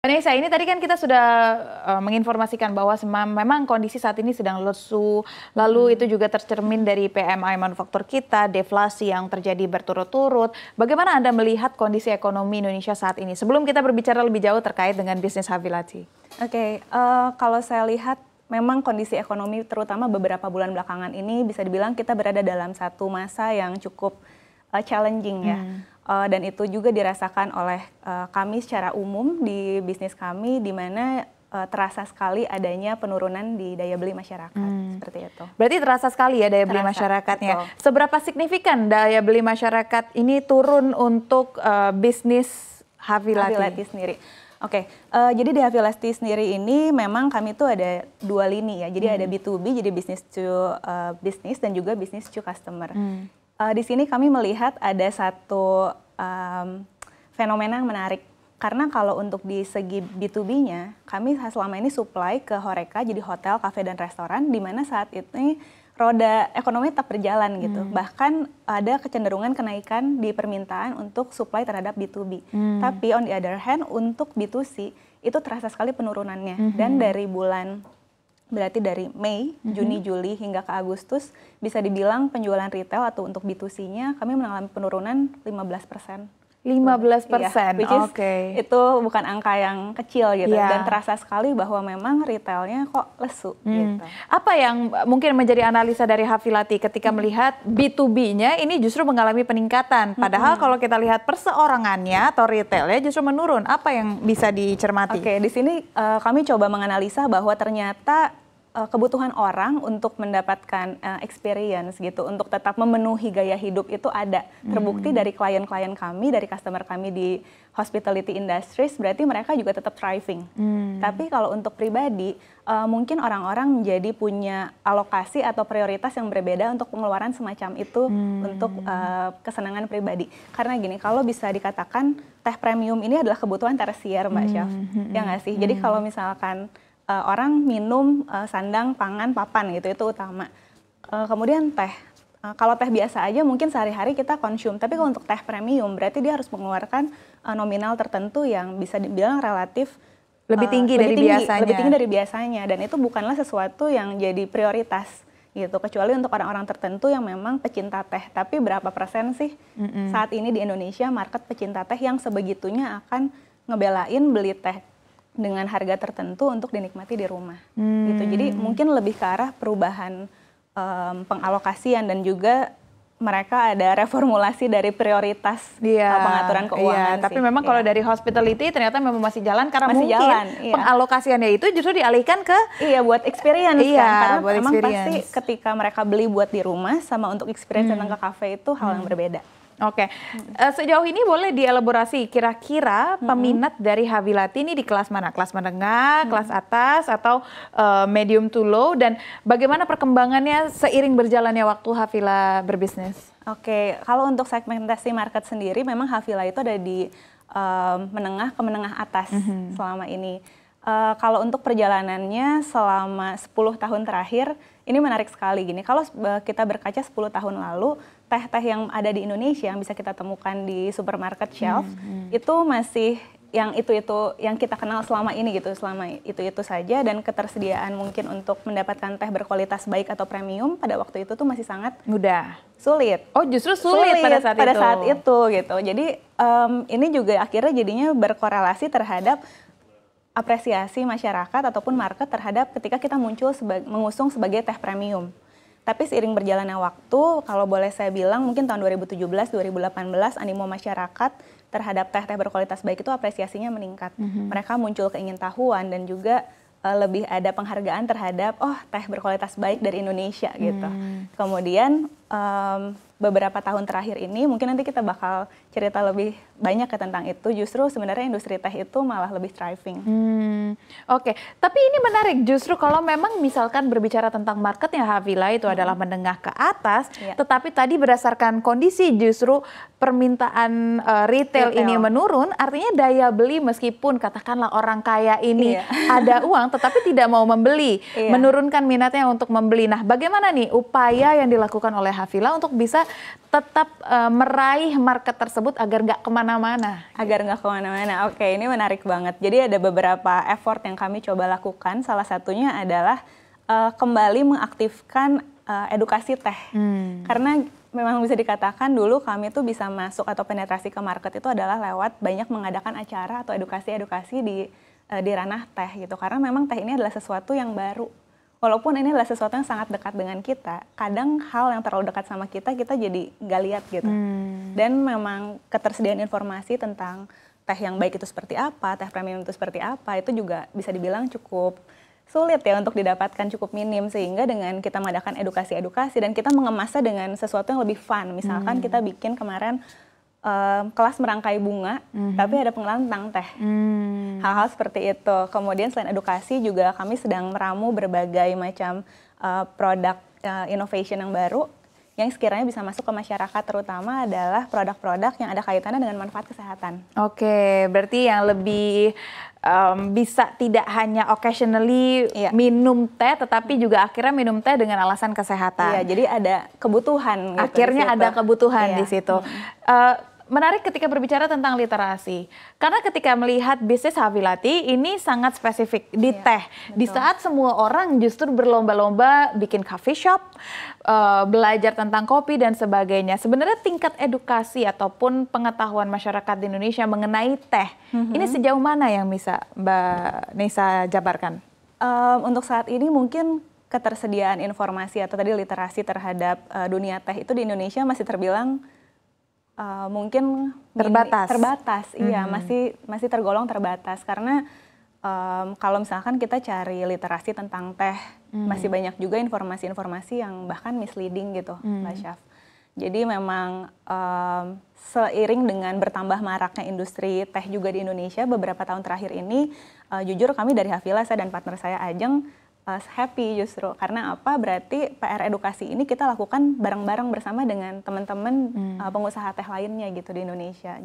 Vanessa, ini tadi kan kita sudah menginformasikan bahwa memang kondisi saat ini sedang lesu, lalu itu juga tercermin dari PMI manufaktur kita, deflasi yang terjadi berturut-turut. Bagaimana Anda melihat kondisi ekonomi Indonesia saat ini? Sebelum kita berbicara lebih jauh terkait dengan bisnis Havilati. Oke, kalau saya lihat memang kondisi ekonomi terutama beberapa bulan belakangan ini bisa dibilang kita berada dalam satu masa yang cukup challenging ya. Dan itu juga dirasakan oleh kami secara umum di bisnis kami, di mana terasa sekali adanya penurunan di daya beli masyarakat, seperti itu. Berarti terasa sekali ya daya beli masyarakatnya. Betul. Seberapa signifikan daya beli masyarakat ini turun untuk bisnis Havilati sendiri? Oke, jadi di Havilati sendiri ini memang kami tuh ada dua lini ya. Jadi ada B2B, jadi business to business, dan juga business to customer. Di sini kami melihat ada satu fenomena yang menarik. Karena kalau untuk di segi B2B-nya, kami selama ini supply ke Horeca, jadi hotel, kafe, dan restoran, di mana saat ini roda ekonomi tetap berjalan gitu. Bahkan ada kecenderungan kenaikan di permintaan untuk supply terhadap B2B. Tapi on the other hand, untuk B2C, itu terasa sekali penurunannya. Dan dari berarti dari Mei, Juni, Juli hingga ke Agustus bisa dibilang penjualan retail atau untuk B2C-nya kami mengalami penurunan 15%. 15%, oke. Itu bukan angka yang kecil gitu, dan terasa sekali bahwa memang retailnya kok lesu gitu. Apa yang mungkin menjadi analisa dari Havilati ketika melihat B2B-nya ini justru mengalami peningkatan, padahal kalau kita lihat perseorangannya atau retailnya justru menurun, apa yang bisa dicermati? Oke, di sini kami coba menganalisa bahwa ternyata kebutuhan orang untuk mendapatkan experience gitu, untuk tetap memenuhi gaya hidup itu ada. Terbukti dari klien-klien kami, dari customer kami di hospitality industries, berarti mereka juga tetap thriving. Tapi kalau untuk pribadi, mungkin orang-orang menjadi punya alokasi atau prioritas yang berbeda untuk pengeluaran semacam itu untuk kesenangan pribadi. Karena gini, kalau bisa dikatakan teh premium ini adalah kebutuhan tersier, Mbak Syaf. Ya nggak sih? Jadi kalau misalkan orang minum sandang, pangan, papan gitu, itu utama. Kemudian teh, kalau teh biasa aja mungkin sehari-hari kita konsum, tapi kalau untuk teh premium berarti dia harus mengeluarkan nominal tertentu yang bisa dibilang relatif lebih tinggi dari biasanya, dan itu bukanlah sesuatu yang jadi prioritas gitu, kecuali untuk orang-orang tertentu yang memang pecinta teh. Tapi berapa persen sih saat ini di Indonesia market pecinta teh yang sebegitunya akan ngebelain beli teh dengan harga tertentu untuk dinikmati di rumah gitu. Jadi mungkin lebih ke arah perubahan pengalokasian, dan juga mereka ada reformulasi dari prioritas pengaturan keuangan. Tapi memang kalau dari hospitality ternyata memang masih jalan, karena mungkin pengalokasiannya itu justru dialihkan ke buat experience kan, karena memang pasti ketika mereka beli buat di rumah sama untuk experience datang ke kafe itu hal yang berbeda. Oke, sejauh ini boleh dielaborasi kira-kira peminat dari Havilati ini di kelas mana? Kelas menengah, kelas atas, atau medium to low? Dan bagaimana perkembangannya seiring berjalannya waktu Havila berbisnis? Oke, kalau untuk segmentasi market sendiri memang Havila itu ada di menengah ke menengah atas selama ini. Kalau untuk perjalanannya selama 10 tahun terakhir, ini menarik sekali gini. Kalau kita berkaca 10 tahun lalu, teh-teh yang ada di Indonesia yang bisa kita temukan di supermarket shelf, itu masih yang itu yang kita kenal selama ini gitu, selama itu saja, dan ketersediaan mungkin untuk mendapatkan teh berkualitas baik atau premium pada waktu itu tuh masih sangat sulit. Oh, justru sulit pada saat itu gitu. Jadi ini juga akhirnya jadinya berkorelasi terhadap apresiasi masyarakat ataupun market terhadap ketika kita muncul mengusung sebagai teh premium. Tapi seiring berjalannya waktu, kalau boleh saya bilang mungkin tahun 2017-2018 animo masyarakat terhadap teh-teh berkualitas baik itu apresiasinya meningkat. Mereka muncul keingintahuan dan juga lebih ada penghargaan terhadap teh berkualitas baik dari Indonesia gitu. Kemudian beberapa tahun terakhir ini mungkin nanti kita bakal cerita lebih banyak tentang itu. Justru sebenarnya industri teh itu malah lebih thriving. Oke, tapi ini menarik justru kalau memang misalkan berbicara tentang marketnya Havila itu adalah menengah ke atas, tetapi tadi berdasarkan kondisi justru permintaan retail ini menurun, artinya daya beli meskipun katakanlah orang kaya ini ada uang tetapi tidak mau membeli, menurunkan minatnya untuk membeli. Nah, bagaimana nih upaya yang dilakukan oleh Hafila untuk bisa tetap meraih market tersebut agar nggak kemana-mana? Agar nggak kemana-mana, oke, ini menarik banget. Jadi ada beberapa effort yang kami coba lakukan, salah satunya adalah kembali mengaktifkan edukasi teh. Karena memang bisa dikatakan dulu kami tuh bisa masuk atau penetrasi ke market itu adalah lewat banyak mengadakan acara atau edukasi-edukasi di ranah teh gitu. Karena memang teh ini adalah sesuatu yang baru. Walaupun ini adalah sesuatu yang sangat dekat dengan kita, kadang hal yang terlalu dekat sama kita jadi nggak lihat gitu. Dan memang ketersediaan informasi tentang teh yang baik itu seperti apa, teh premium itu seperti apa, itu juga bisa dibilang cukup sulit ya untuk didapatkan, cukup minim, sehingga dengan kita mengadakan edukasi-edukasi dan kita mengemasnya dengan sesuatu yang lebih fun. Misalkan kita bikin kemarin kelas merangkai bunga, tapi ada pengenalan tentang teh. Hal-hal seperti itu. Kemudian selain edukasi juga kami sedang meramu berbagai macam produk innovation yang baru yang sekiranya bisa masuk ke masyarakat, terutama adalah produk-produk yang ada kaitannya dengan manfaat kesehatan. Oke, berarti yang lebih bisa tidak hanya occasionally minum teh, tetapi juga akhirnya minum teh dengan alasan kesehatan. Iya, jadi ada kebutuhan. Gitu akhirnya ada kebutuhan di situ. Menarik ketika berbicara tentang literasi, karena ketika melihat bisnis Hafilati ini sangat spesifik di teh. Betul. Di saat semua orang justru berlomba-lomba bikin coffee shop, belajar tentang kopi dan sebagainya. Sebenarnya tingkat edukasi ataupun pengetahuan masyarakat di Indonesia mengenai teh, ini sejauh mana yang bisa Mbak Nisa jabarkan? Untuk saat ini mungkin ketersediaan informasi atau tadi literasi terhadap dunia teh itu di Indonesia masih terbilang mungkin terbatas, iya, masih tergolong terbatas karena kalau misalkan kita cari literasi tentang teh, masih banyak juga informasi-informasi yang bahkan misleading gitu, Mbak Syaf. Jadi memang seiring dengan bertambah maraknya industri teh juga di Indonesia beberapa tahun terakhir ini, jujur kami dari Hafila, saya dan partner saya Ajeng, happy justru. Karena apa? Berarti PR edukasi ini kita lakukan bareng-bareng bersama dengan teman-teman pengusaha teh lainnya gitu di Indonesia.